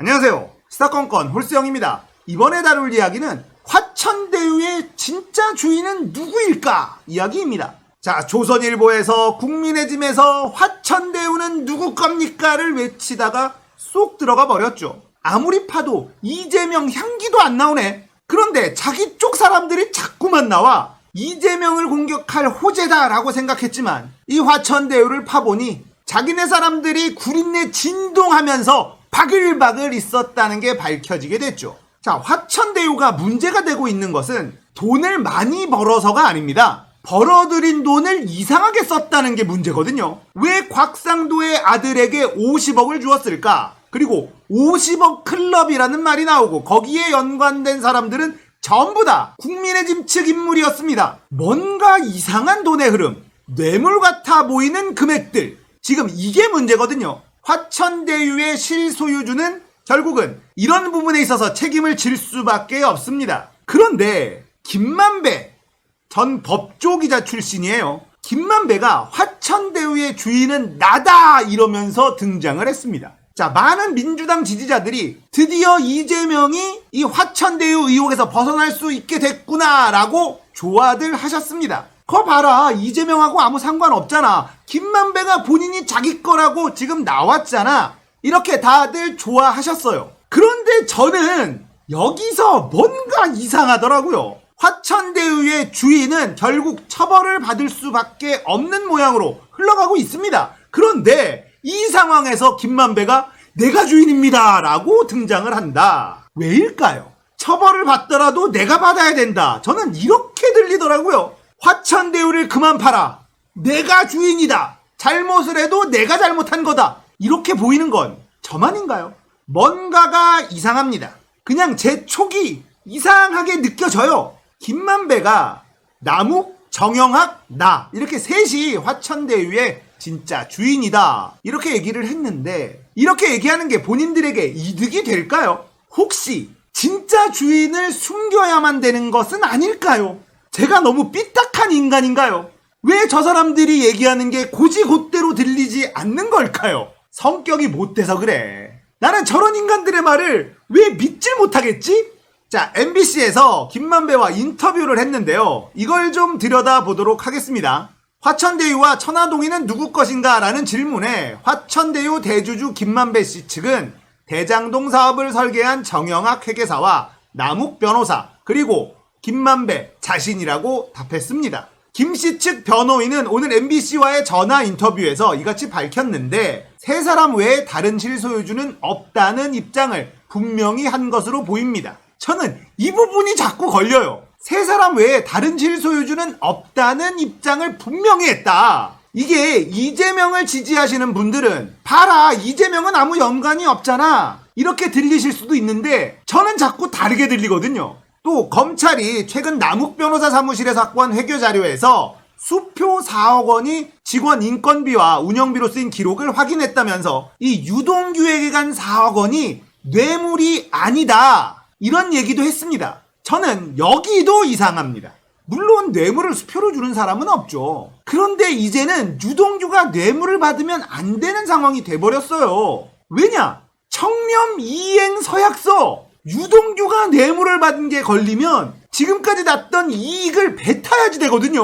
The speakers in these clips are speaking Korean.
안녕하세요. 스타건건 홀스영입니다. 이번에 다룰 이야기는 화천대유의 진짜 주인은 누구일까 이야기입니다. 자, 조선일보에서 국민의 짐에서 화천대유는 누구 겁니까를 외치다가 쏙 들어가 버렸죠. 아무리 파도 이재명 향기도 안 나오네. 그런데 자기 쪽 사람들이 자꾸만 나와 이재명을 공격할 호재다라고 생각했지만 이 화천대유를 파보니 자기네 사람들이 구린내 진동하면서 바글바글 있었다는 게 밝혀지게 됐죠. 자, 화천대유가 문제가 되고 있는 것은 돈을 많이 벌어서가 아닙니다. 벌어들인 돈을 이상하게 썼다는 게 문제거든요. 왜 곽상도의 아들에게 50억을 주었을까? 그리고 50억 클럽이라는 말이 나오고 거기에 연관된 사람들은 전부 다 국민의 짐 측 인물이었습니다. 뭔가 이상한 돈의 흐름, 뇌물 같아 보이는 금액들, 지금 이게 문제거든요. 화천대유의 실소유주는 결국은 이런 부분에 있어서 책임을 질 수밖에 없습니다. 그런데 김만배 전 법조기자 출신이에요. 김만배가 화천대유의 주인은 나다 이러면서 등장을 했습니다. 자, 많은 민주당 지지자들이 드디어 이재명이 이 화천대유 의혹에서 벗어날 수 있게 됐구나라고 좋아들 하셨습니다. 거 봐라, 이재명하고 아무 상관없잖아. 김만배가 본인이 자기 거라고 지금 나왔잖아. 이렇게 다들 좋아하셨어요. 그런데 저는 여기서 뭔가 이상하더라고요. 화천대유의 주인은 결국 처벌을 받을 수밖에 없는 모양으로 흘러가고 있습니다. 그런데 이 상황에서 김만배가 내가 주인입니다 라고 등장을 한다. 왜일까요? 처벌을 받더라도 내가 받아야 된다. 저는 이렇게 들리더라고요. 화천대유를 그만 팔아. 내가 주인이다. 잘못을 해도 내가 잘못한 거다. 이렇게 보이는 건 저만인가요? 뭔가가 이상합니다. 그냥 제 촉이 이상하게 느껴져요. 김만배가 남욱, 정영학, 나 이렇게 셋이 화천대유의 진짜 주인이다 이렇게 얘기를 했는데 이렇게 얘기하는 게 본인들에게 이득이 될까요? 혹시 진짜 주인을 숨겨야만 되는 것은 아닐까요? 제가 너무 삐딱한 인간인가요? 왜 저 사람들이 얘기하는 게 고지곧대로 들리지 않는 걸까요? 성격이 못돼서 그래. 나는 저런 인간들의 말을 왜 믿질 못하겠지? 자, MBC에서 김만배와 인터뷰를 했는데요. 이걸 좀 들여다보도록 하겠습니다. 화천대유와 천화동인은 누구 것인가? 라는 질문에 화천대유 대주주 김만배 씨 측은 대장동 사업을 설계한 정영학 회계사와 남욱 변호사 그리고 김만배 자신이라고 답했습니다. 김 씨 측 변호인은 오늘 MBC와의 전화 인터뷰에서 이같이 밝혔는데 세 사람 외에 다른 실소유주는 없다는 입장을 분명히 한 것으로 보입니다. 저는 이 부분이 자꾸 걸려요. 세 사람 외에 다른 실소유주는 없다는 입장을 분명히 했다. 이게 이재명을 지지하시는 분들은 봐라, 이재명은 아무 연관이 없잖아 이렇게 들리실 수도 있는데 저는 자꾸 다르게 들리거든요. 또 검찰이 최근 남욱 변호사 사무실에서 확보한 회계 자료에서 수표 4억 원이 직원 인건비와 운영비로 쓰인 기록을 확인했다면서 이 유동규에게 간 4억 원이 뇌물이 아니다 이런 얘기도 했습니다. 저는 여기도 이상합니다. 물론 뇌물을 수표로 주는 사람은 없죠. 그런데 이제는 유동규가 뇌물을 받으면 안 되는 상황이 돼버렸어요. 왜냐? 청렴 이행 서약서 유동규가 뇌물을 받은 게 걸리면 지금까지 났던 이익을 뱉어야지 되거든요.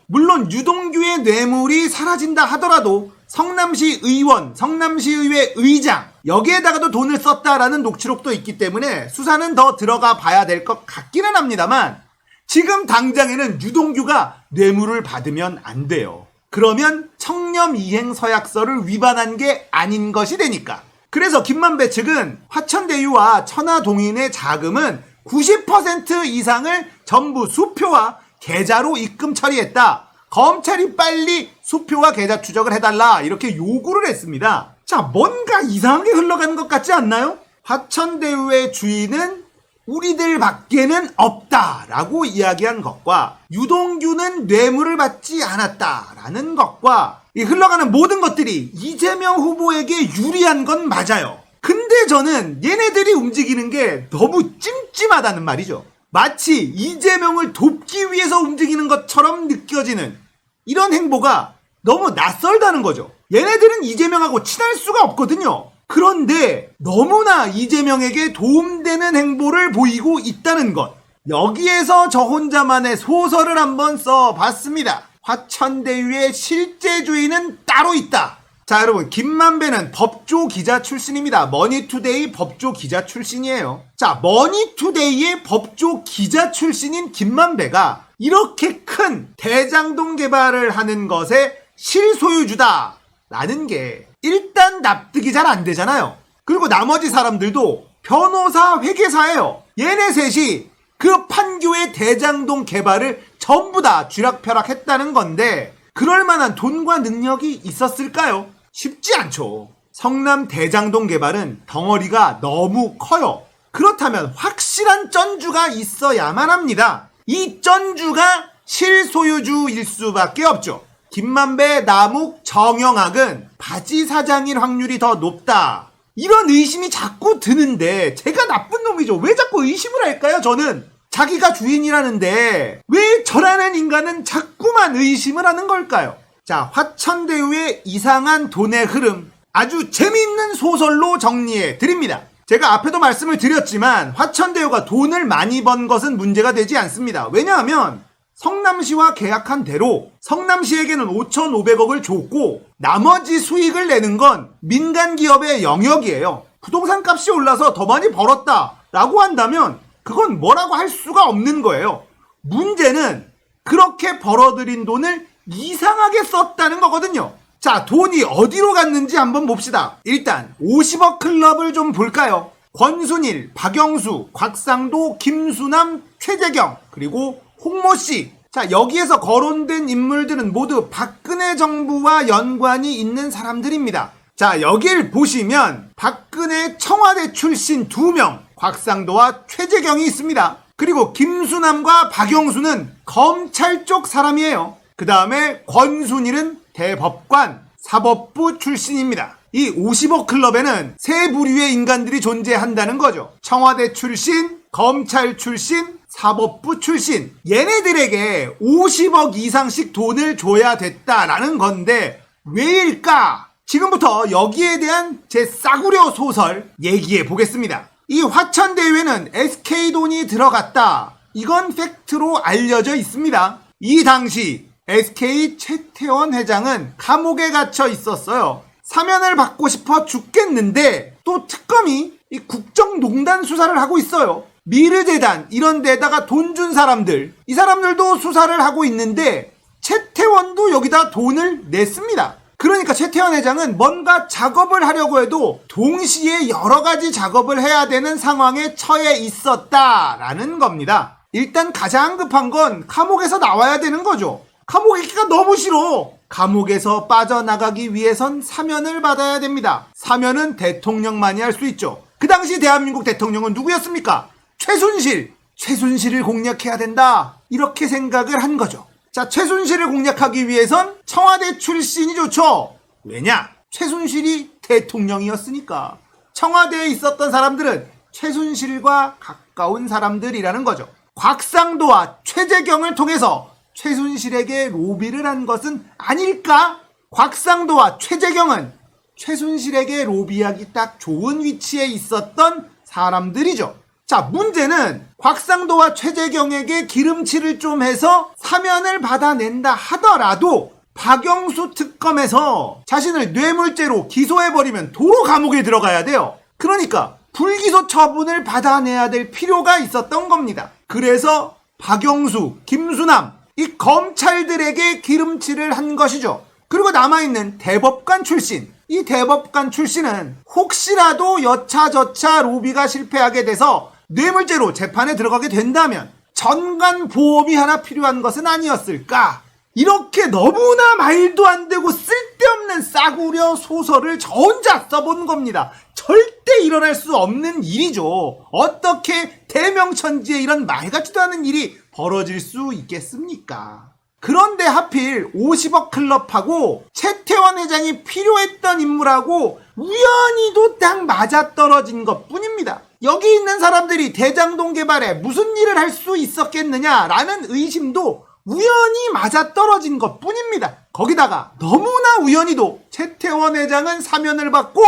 물론 유동규의 뇌물이 사라진다 하더라도 성남시 의원, 성남시의회 의장 여기에다가도 돈을 썼다라는 녹취록도 있기 때문에 수사는 더 들어가 봐야 될 것 같기는 합니다만 지금 당장에는 유동규가 뇌물을 받으면 안 돼요. 그러면 청렴이행 서약서를 위반한 게 아닌 것이 되니까. 그래서 김만배 측은 화천대유와 천화동인의 자금은 90% 이상을 전부 수표와 계좌로 입금 처리했다. 검찰이 빨리 수표와 계좌 추적을 해달라 이렇게 요구를 했습니다. 자, 뭔가 이상하게 흘러가는 것 같지 않나요? 화천대유의 주인은 우리들 밖에는 없다라고 이야기한 것과 유동규는 뇌물을 받지 않았다라는 것과 이 흘러가는 모든 것들이 이재명 후보에게 유리한 건 맞아요. 근데 저는 얘네들이 움직이는 게 너무 찜찜하다는 말이죠. 마치 이재명을 돕기 위해서 움직이는 것처럼 느껴지는 이런 행보가 너무 낯설다는 거죠. 얘네들은 이재명하고 친할 수가 없거든요. 그런데 너무나 이재명에게 도움되는 행보를 보이고 있다는 것. 여기에서 저 혼자만의 소설을 한번 써봤습니다. 화천대유의 실제 주인은 따로 있다. 자, 여러분, 김만배는 법조 기자 출신입니다. 머니투데이 법조 기자 출신이에요. 자, 머니투데이의 법조 기자 출신인 김만배가 이렇게 큰 대장동 개발을 하는 것에 실소유주다 라는 게 일단 납득이 잘 안 되잖아요. 그리고 나머지 사람들도 변호사 회계사예요. 얘네 셋이 그 판교의 대장동 개발을 전부 다 쥐락펴락했다는 건데 그럴 만한 돈과 능력이 있었을까요? 쉽지 않죠. 성남 대장동 개발은 덩어리가 너무 커요. 그렇다면 확실한 쩐주가 있어야만 합니다. 이 쩐주가 실소유주일 수밖에 없죠. 김만배, 남욱, 정영학은 바지 사장일 확률이 더 높다. 이런 의심이 자꾸 드는데 제가 나쁜 놈이죠. 왜 자꾸 의심을 할까요? 저는 자기가 주인이라는데 왜 저라는 인간은 자꾸만 의심을 하는 걸까요? 자, 화천대유의 이상한 돈의 흐름 아주 재미있는 소설로 정리해 드립니다. 제가 앞에도 말씀을 드렸지만 화천대유가 돈을 많이 번 것은 문제가 되지 않습니다. 왜냐하면 성남시와 계약한 대로 성남시에게는 5,500억을 줬고 나머지 수익을 내는 건 민간 기업의 영역이에요. 부동산 값이 올라서 더 많이 벌었다라고 한다면 그건 뭐라고 할 수가 없는 거예요. 문제는 그렇게 벌어들인 돈을 이상하게 썼다는 거거든요. 자, 돈이 어디로 갔는지 한번 봅시다. 일단 50억 클럽을 좀 볼까요? 권순일, 박영수, 곽상도, 김수남, 최재경, 그리고 홍모씨. 자, 여기에서 거론된 인물들은 모두 박근혜 정부와 연관이 있는 사람들입니다. 자, 여길 보시면 박근혜 청와대 출신 2명, 곽상도와 최재경이 있습니다. 그리고 김수남과 박영수는 검찰 쪽 사람이에요. 그 다음에 권순일은 대법관, 사법부 출신입니다. 이 50억 클럽에는 세 부류의 인간들이 존재한다는 거죠. 청와대 출신, 검찰 출신, 사법부 출신. 얘네들에게 50억 이상씩 돈을 줘야 됐다라는 건데 왜일까? 지금부터 여기에 대한 제 싸구려 소설 얘기해 보겠습니다. 이 화천대유에는 SK 돈이 들어갔다. 이건 팩트로 알려져 있습니다. 이 당시 SK 최태원 회장은 감옥에 갇혀 있었어요. 사면을 받고 싶어 죽겠는데 또 특검이 이 국정농단 수사를 하고 있어요. 미르재단 이런 데다가 돈 준 사람들, 이 사람들도 수사를 하고 있는데 최태원도 여기다 돈을 냈습니다. 그러니까 최태원 회장은 뭔가 작업을 하려고 해도 동시에 여러 가지 작업을 해야 되는 상황에 처해 있었다라는 겁니다. 일단 가장 급한 건 감옥에서 나와야 되는 거죠. 감옥에 있기가 너무 싫어. 감옥에서 빠져나가기 위해선 사면을 받아야 됩니다. 사면은 대통령만이 할 수 있죠. 그 당시 대한민국 대통령은 누구였습니까? 최순실. 최순실을 공략해야 된다. 이렇게 생각을 한 거죠. 자, 최순실을 공략하기 위해선 청와대 출신이 좋죠. 왜냐? 최순실이 대통령이었으니까. 청와대에 있었던 사람들은 최순실과 가까운 사람들이라는 거죠. 곽상도와 최재경을 통해서 최순실에게 로비를 한 것은 아닐까? 곽상도와 최재경은 최순실에게 로비하기 딱 좋은 위치에 있었던 사람들이죠. 자, 문제는 곽상도와 최재경에게 기름칠을 좀 해서 사면을 받아낸다 하더라도 박영수 특검에서 자신을 뇌물죄로 기소해버리면 도로 감옥에 들어가야 돼요. 그러니까 불기소 처분을 받아내야 될 필요가 있었던 겁니다. 그래서 박영수, 김수남 이 검찰들에게 기름칠을 한 것이죠. 그리고 남아있는 대법관 출신, 이 대법관 출신은 혹시라도 여차저차 로비가 실패하게 돼서 뇌물죄로 재판에 들어가게 된다면 전관 보험이 하나 필요한 것은 아니었을까? 이렇게 너무나 말도 안 되고 쓸데없는 싸구려 소설을 저 혼자 써본 겁니다. 절대 일어날 수 없는 일이죠. 어떻게 대명천지에 이런 말 같지도 않은 일이 벌어질 수 있겠습니까? 그런데 하필 50억 클럽하고 최태원 회장이 필요했던 인물하고 우연히도 딱 맞아떨어진 것 뿐입니다. 여기 있는 사람들이 대장동 개발에 무슨 일을 할 수 있었겠느냐라는 의심도 우연히 맞아떨어진 것 뿐입니다. 거기다가 너무나 우연히도 최태원 회장은 사면을 받고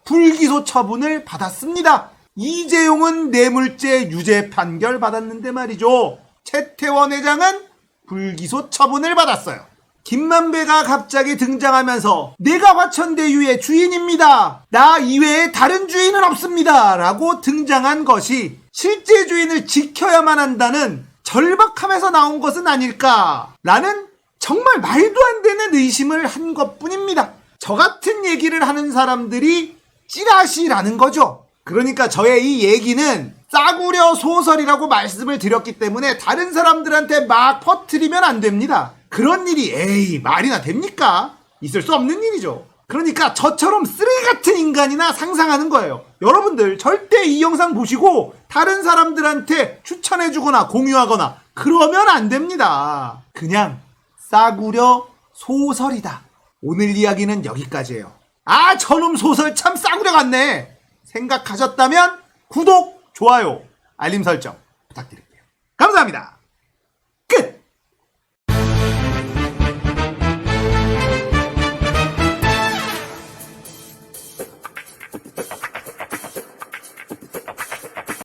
불기소 처분을 받았습니다. 이재용은 뇌물죄 유죄 판결 받았는데 말이죠. 최태원 회장은 불기소 처분을 받았어요. 김만배가 갑자기 등장하면서 내가 화천대유의 주인입니다. 나 이외에 다른 주인은 없습니다. 라고 등장한 것이 실제 주인을 지켜야만 한다는 절박함에서 나온 것은 아닐까 라는 정말 말도 안 되는 의심을 한 것뿐입니다. 저 같은 얘기를 하는 사람들이 찌라시라는 거죠. 그러니까 저의 이 얘기는 싸구려 소설이라고 말씀을 드렸기 때문에 다른 사람들한테 막 퍼뜨리면 안 됩니다. 그런 일이 에이 말이나 됩니까? 있을 수 없는 일이죠. 그러니까 저처럼 쓰레기 같은 인간이나 상상하는 거예요. 여러분들 절대 이 영상 보시고 다른 사람들한테 추천해주거나 공유하거나 그러면 안 됩니다. 그냥 싸구려 소설이다. 오늘 이야기는 여기까지예요. 아 저놈 소설 참 싸구려 같네 생각하셨다면 구독, 좋아요, 알림 설정 부탁드릴게요. 감사합니다.